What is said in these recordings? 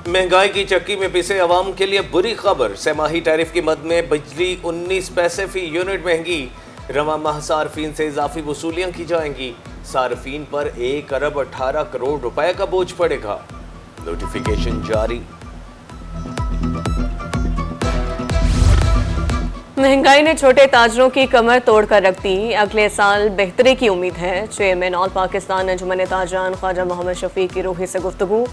महंगाई की चक्की में पिसे अवाम के लिए बुरी खबर। सेमाही टैरिफ की मद में बिजली 19 पैसे फी यूनिट महंगी। रवा माह सार्फिन से इजाफी वसूलियां की जाएंगी। सार्फिन पर 1 अरब 18 करोड़ रुपए का बोझ पड़ेगा। नोटिफिकेशन जारी। महंगाई ने छोटे ताजरों की कमर तोड़कर रख दी। अगले साल बेहतरी की उम्मीद है। चेयरमैन ऑल पाकिस्तान अंजुमन ताजरान ख्वाजा मोहम्मद शफीक की रूही से गुफ्तगू।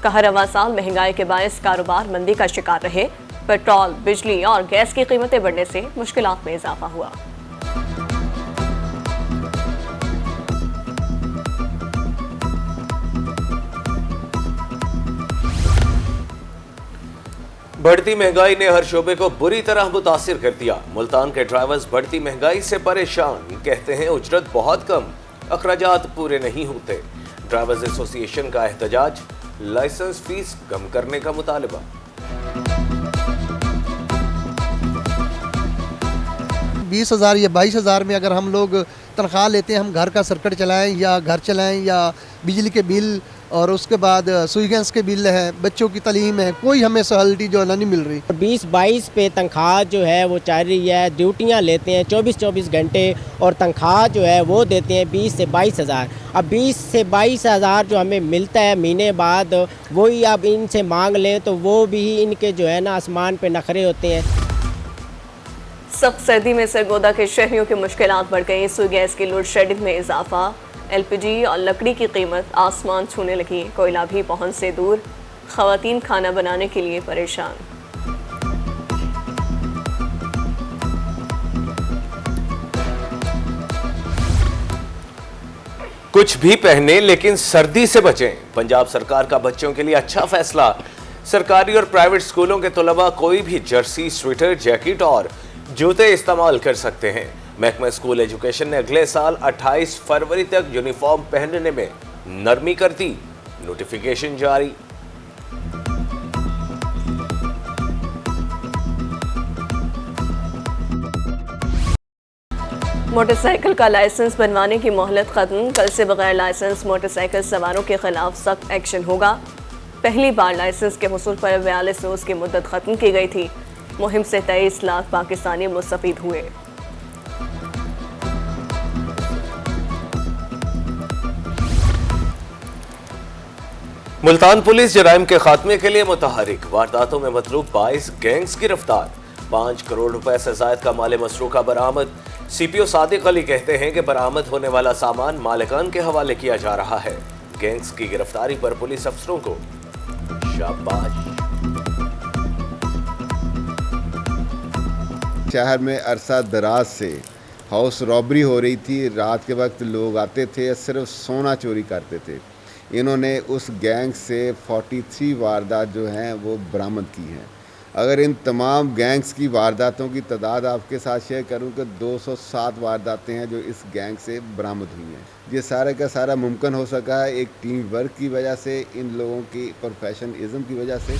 कहा रवा साल महंगाई के बायस कारोबार मंदी का शिकार रहे। पेट्रोल, बिजली और गैस की कीमतें बढ़ने से मुश्किलात में इजाफा हुआ। बढ़ती महंगाई ने हर शोबे को बुरी तरह मुतासिर कर दिया। मुल्तान के ड्राइवर्स बढ़ती महंगाई से परेशान। कहते हैं उजरत बहुत कम, अखराजात पूरे नहीं होते। ड्राइवर्स एसोसिएशन का एहतजाज, लाइसेंस फीस कम करने का मुतालबा। 20,000 या 22,000 में अगर हम लोग तनख्वाह लेते हैं, हम घर का सर्किट चलाएं या घर चलाएं या बिजली के बिल और उसके बाद सुई गैस के बिल है, बच्चों की तालीम है, कोई हमें सहूलियत जो है ना नहीं मिल रही। 20-22 पे तनख्वाह जो है वो चल रही है। ड्यूटियां लेते हैं 24-24 घंटे और तनख्वाह जो है वो देते हैं 20 से 22,000। अब 20 से 22,000 जो हमें मिलता है महीने बाद, वही अब इनसे मांग लें तो वो भी इनके जो है ना आसमान पे नखरे होते हैं। सख्त सर्दी में सरगोदा के शहरियों की मुश्किलात बढ़ गई। सुई गैस की लोड शेडिंग में इजाफा, LPG और लकड़ी की कीमत आसमान छूने लगी। कोयला भी पहुंच से दूर। खवातीन खाना बनाने के लिए परेशान। कुछ भी पहने लेकिन सर्दी से बचें। पंजाब सरकार का बच्चों के लिए अच्छा फैसला। सरकारी और प्राइवेट स्कूलों के तलबा कोई भी जर्सी, स्वेटर, जैकेट और जूते इस्तेमाल कर सकते हैं। महकमा स्कूल एजुकेशन ने अगले साल 28 फरवरी तक यूनिफॉर्म पहनने में नरमी कर दी। नोटिफिकेशन जारी। मोटरसाइकिल का लाइसेंस बनवाने की मोहलत खत्म। कल से बगैर लाइसेंस मोटरसाइकिल सवारों के खिलाफ सख्त एक्शन होगा। पहली बार लाइसेंस के हुसूल पर 42 रोज की मुद्दत खत्म की गई थी। मुहिम से 23 लाख पाकिस्तानी मुस्तफीद हुए। मुल्तान पुलिस जराइम के खात्मे के लिए मुतहरिक। वारदातों में मतलूब 22 गैंग्स गिरफ्तार। 5 करोड़ रुपए से जायद का माल मसरूका बरामद। CPO सादिक अली कहते हैं कि बरामद होने वाला सामान मालिकान के हवाले किया जा रहा है। गैंग्स की गिरफ्तारी पर पुलिस अफसरों को शाबाश। शहर में अरसा दराज से हाउस रॉबरी हो रही थी। रात के वक्त लोग आते थे, सिर्फ सोना चोरी करते थे। इन्होंने उस गैंग से 43 वारदात जो हैं वो बरामद की हैं। अगर इन तमाम गैंग्स की वारदातों की तादाद आपके साथ शेयर करूं तो 207 वारदातें हैं जो इस गैंग से बरामद हुई हैं। ये सारा का सारा मुमकिन हो सका है एक टीम वर्क की वजह से, इन लोगों की प्रोफेशनलिज्म की वजह से।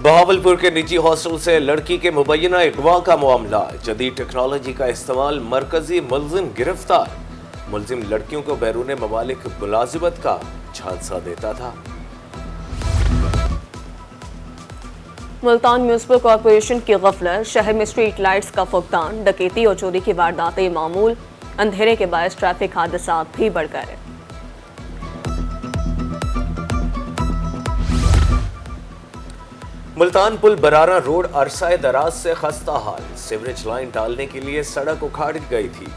बहावलपुर के निजी हॉस्टल से लड़की के मुबैना अगवा का मामला। जदीद टेक्नोलॉजी का इस्तेमाल, मरकजी मुलजिम गिरफ्तार। मुलजिम लड़कियों को बैरून ममालिक मुलाजिमत का झांसा देता था। मुल्तान म्यूनिसिपल कॉरपोरेशन की गफलत। शहर में स्ट्रीट लाइट्स का फुकदान, डकैती और चोरी की वारदातें मामूल। अंधेरे के बायस ट्रैफिक हादसात भी बढ़ गए। मुल्तान पुल बरारा रोड अरसा दराज से खस्ता हाल। सीवरेज लाइन डालने के लिए सड़क उखाड़ गई थी।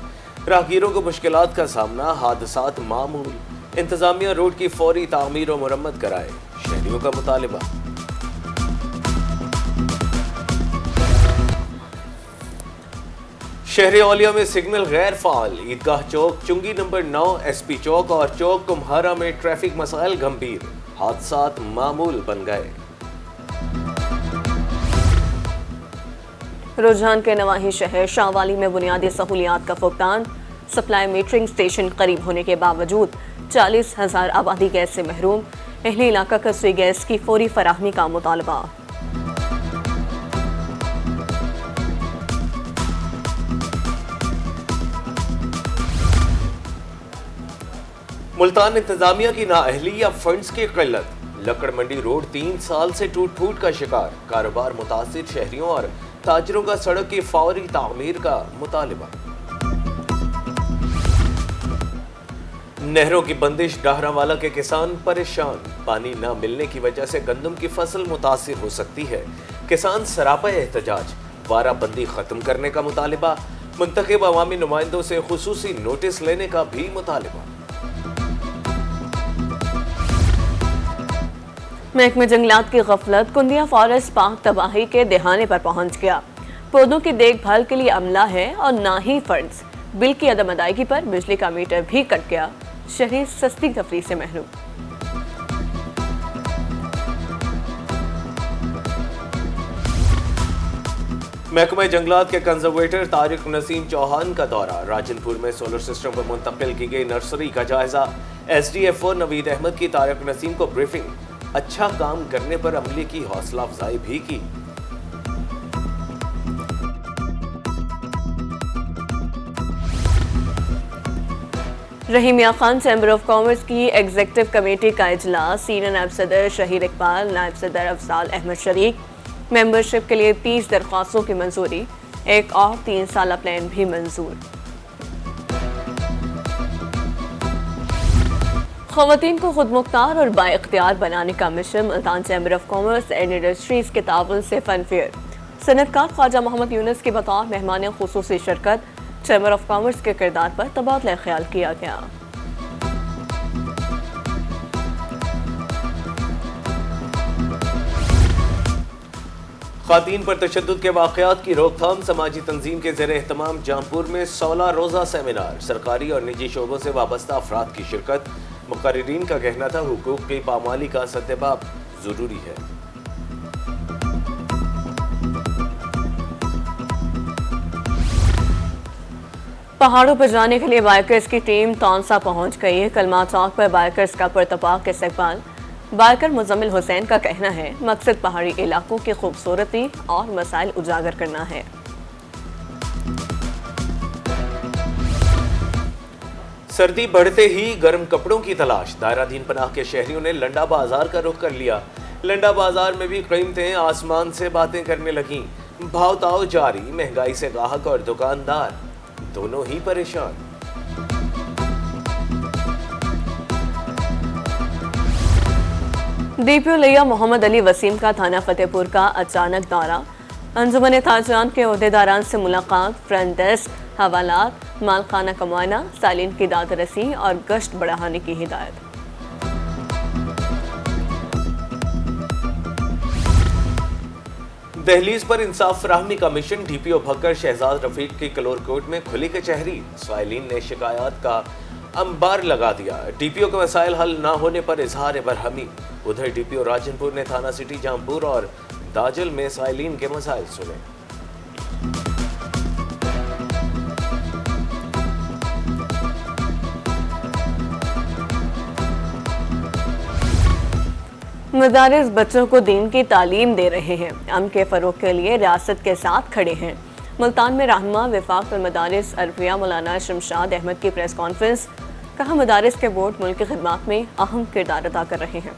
राहगीरों को मुश्किलात का सामना, हादसात मामूल। इंतजामिया रोड की फौरी तामीर और मुरम्मत कराए, शहरियों का मुतालिबा। शहर औलिया में सिग्नल गैर फाल। ईदगाह चौक, चुंगी नंबर 9, SP चौक और चौक कुम्हारा में ट्रैफिक मसाइल गंभीर। हादसात मामूल बन गए। रुझान के नवाही शहर शाहवाली में बुनियादी सहूलियात का फुकदान। सप्लाई मीटरिंग स्टेशन करीब होने के बावजूद 40,000 आबादी गैस से महरूम। अहली इलाका का सुई गैस की फौरी फराहमी का मुतालबा। मुल्तान इंतजामिया की नाअहली या फंड्स की किल्लत। लकड़ मंडी रोड 3 साल से टूट फूट का शिकार, कारोबार मुतासिर शहरियों और ताजरों का सड़क की फौरी तामीर का मुतालिबा। नहरों की बंदिश, डाहरावाला के किसान परेशान, पानी न मिलने की वजह से गंदम की फसल मुतासिर हो सकती है। किसान सरापा एहतजाज, वाराबंदी खत्म करने का मुतालिबा, मुंतखब अवामी नुमाइंदों से खुसूसी नोटिस लेने का भी मुतालिबा। महकमे जंगलात की गफलत, कुंदिया फॉरेस्ट पार्क तबाही के दहाने पर पहुंच गया। पौधों की देखभाल के लिए अमला है और ना ही फंड्स। बिल की अदम अदायगी पर बिजली का मीटर भी कट गया। शहरी सस्ती तफरीह से महरूम। महकमा जंगलात के कंजर्वेटर तारिक नसीम चौहान का दौरा, राजनपुर में सोलर सिस्टम पर मुंतकिल की गई नर्सरी का जायजा। SDFO नवीद अहमद की तारिक नसीम को ब्रीफिंग, अच्छा काम करने पर अमले की हौसला अफजाई भी की। रहीम मियां खान चैम्बर ऑफ कॉमर्स की एग्जीक्यूटिव कमेटी का इजलास, सीनियर नायब सदर शहीर इकबाल, नायब सदर अफजाल अहमद शरीक। मेंबरशिप के लिए 30 दरख्वास्तों की मंजूरी, एक और 3 साला प्लान भी मंजूर। ख़वातीन को खुद मुख्तार और बाइख्तियार बनाने का mission, Multan chamber of commerce and industries के ताउन से फन फेयर। सनतकार ख्वाजा मोहम्मद यूनुस की बतौर मेहमान खुसूसी शिरकत, चैम्बर ऑफ कॉमर्स के किरदार पर तबादला ख्याल किया गया। खातीन पर तशद्दुद के वाक़यात की रोकथाम, समाजी तंजीम के ज़ेर एहतमाम जामपुर में 16 रोज़ा सेमिनार, सरकारी और निजी शोबों से वाबस्ता अफराद की शिरकत। मुक़र्रिरीन का कहना था हुकूक की पामाली का सद्देबाब ज़रूरी है। पहाड़ों पर जाने के लिए बाइकर्स की टीम तौंसा पहुंच गई है। कलमा चौक पर बाइकर्स का पुरतपाक इस्तकबाल। बाइकर मुजम्मिल हुसैन का कहना है मकसद पहाड़ी इलाकों की खूबसूरती और मसाइल उजागर करना है। सर्दी बढ़ते ही गर्म कपड़ों की तलाश, दायराधीन पनाह के शहरियों ने लंडा बाजार का रुख कर लिया। लंडा बाजार में भी कीमतें आसमान से बातें करने लगीं। भाव ताव जारी, महंगाई से गाहक और दुकानदार दोनों ही परेशान। DPO लिया मोहम्मद अली वसीम का थाना फतेहपुर का अचानक दौरा, अंजुमन ताजरान के ओहदेदारान से मुलाकात, फ्रंट डेस्क, हवालात, मालखाना का मुआयना, सालीन की दादरसी और गश्त बढ़ाने की हिदायत। दहलीज पर इंसाफ फराहमी का मिशन, DPO भक्कर शहजाद रफीक की कलोरकोट में खुली कचहरी। साइलिन ने शिकायत का अंबार लगा दिया। DPO के मसाइल हल न होने पर इजहार बरहमी। उधर DPO राजनपुर ने थाना सिटी जामपुर और दाजल में साइलिन के मसाइल सुने। मदारिस बच्चों को दीन की तालीम दे रहे हैं, अमन के फ़रोग़ के लिए रियासत के साथ खड़े हैं। मुल्तान में रहनुमा वफाक मदारिस अरबिया मौलाना शमशाद अहमद की प्रेस कॉन्फ्रेंस, कहा मदारिस के बोर्ड मुल्क की खिदमत में अहम किरदार अदा कर रहे हैं।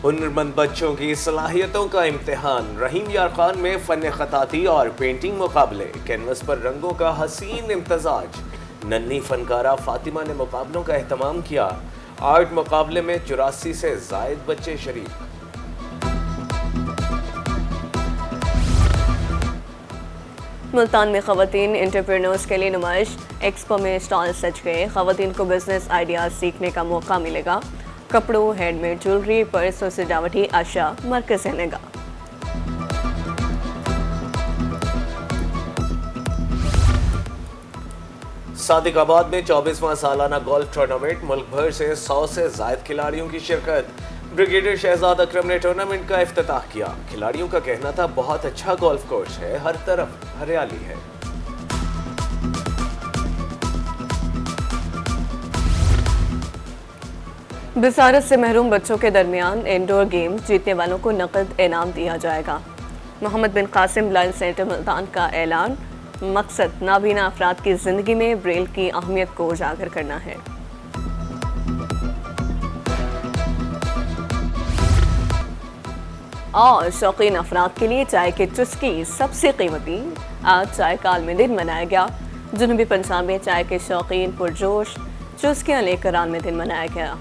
हुनरमंद बच्चों की सलाहियतों का इम्तिहान, रहीम यार खान में फन खताती और पेंटिंग मुकाबले, कैनवस पर रंगों का हसीन इम्तजाज। नन्ही फनकारा फातिमा ने मुकाबलों का एहतमाम किया। आर्ट मुकाबले में 84 से जायद बच्चे शरीक। मुल्तान में खवातीन एंटरप्रेन्योर्स के लिए नुमाइश, एक्सपो में स्टॉल सज गए। खवातीन को बिजनेस आइडियाज सीखने का मौका मिलेगा। कपड़ों, हैंडमेड ज्वेलरी, पर्स और सजावटी अशिया मरकज़ रहेगा। सादिकाबाद में 24वां सालाना गोल्फ टूर्नामेंट, मुल्क भर से 100 से जायद खिलाड़ियों की शिरकत। ब्रिगेडियर शहजाद अकरम ने टूर्नामेंट का इफ्तिताह किया। खिलाड़ियों का कहना था बहुत अच्छा गोल्फ कोर्स है, हर तरफ हरियाली है। बिसारत से महरूम बच्चों के दरमियान इंडोर गेम्स जीतने वालों को नकद इनाम दिया जाएगा। मोहम्मद बिन कासिम लाइन सेंटर मुल्तान का ऐलान, मकसद नाबीना अफराद की ज़िंदगी में ब्रेल की अहमियत को उजागर करना है। और शौकीन अफराद के लिए चाय की चुस्की सबसे कीमती। आज चाय का आलमी दिन मनाया गया। जनूबी पंजाब में चाय के शौकीन पुरजोश चुस्कियाँ लेकर आलमी दिन मनाया गया।